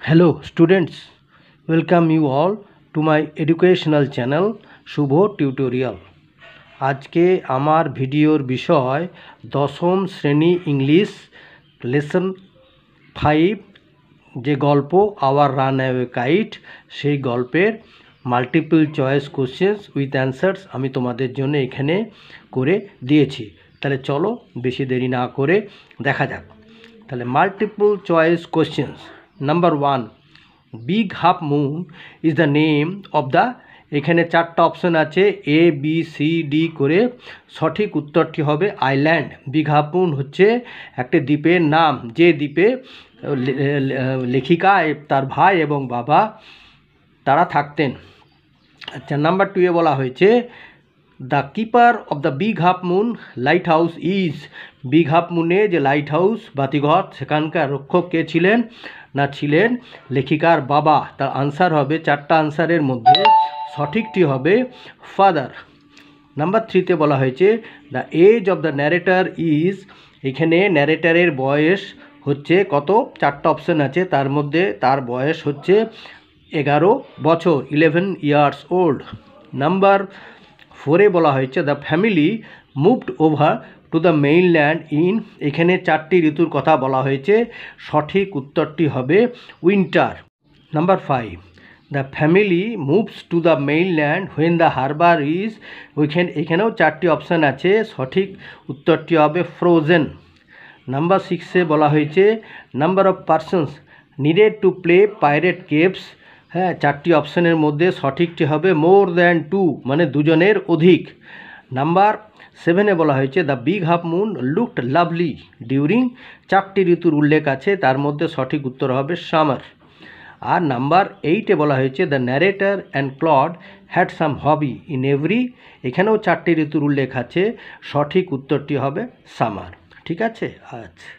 Hello students, welcome you all to my educational channel Shubho tutorial. আজকে আমার ভিডিওর বিষয় দশম শ্রেণী ইংলিশ লেসন 5 যে গল্প আওয়ার রান অ্যাওয়ে কাইট, সেই গল্পের multiple choice questions with answers আমি তোমাদের জন্য এখানে করে দিয়েছি। তাহলে চলো বেশি দেরি না করে দেখা যাক। তাহলে multiple choice questions number 1, big half moon is the name of the, এখানে চারটা অপশন আছে এ বি সি ডি করে। সঠিক উত্তরটি হবে আইল্যান্ড। বিগ হাফ মুন হচ্ছে একটা দ্বীপের নাম, যে দ্বীপে লেখিকা তার ভাই এবং বাবা তারা থাকতেন। আচ্ছা, নাম্বার 2 এ বলা হয়েছে the keeper of the big half moon lighthouse is, big half মুনে যে লাইট হাউস বাতিঘর সেখানকার রক্ষক কে ছিলেন না, ছিলেন লেখিকার বাবা। তার আনসার হবে, চারটা আনসারের মধ্যে সঠিকটি হবে ফাদার। নাম্বার 3 তে বলা হয়েছে the age of the narrator is, এখানে ন্যারেটারের বয়স হচ্ছে কত, চারটা অপশন আছে তার মধ্যে তার বয়স হচ্ছে 11 বছর, 11 ইয়ার্স ওল্ড। নাম্বার 4 এ বলা হয়েছে the family moved over to the mainland in, এখানে চারটি ঋতুর কথা বলা হয়েছে, সঠিক উত্তরটি হবে winter. Number 5, the family moves to the mainland when the harbour is, এখানেও চারটি অপশান আছে, সঠিক উত্তরটি হবে ফ্রোজেন। নাম্বার 6 এ বলা হয়েছে number of persons needed to play pirate caves, হ্যাঁ চারটি অপশানের মধ্যে সঠিকটি হবে মোর দ্যান 2, মানে দুজনের অধিক। নাম্বার 7 এ বলা হয়েছে the big half moon looked lovely during, চারটি ঋতুর উল্লেখ আছে তার মধ্যে সঠিক উত্তর হবে সামার। আর নাম্বার 8 এ বলা হয়েছে the narrator and Claude had some hobby in every, এখানেও চারটি ঋতুর উল্লেখ আছে, সঠিক উত্তরটি হবে সামার। ঠিক আছে, আচ্ছা।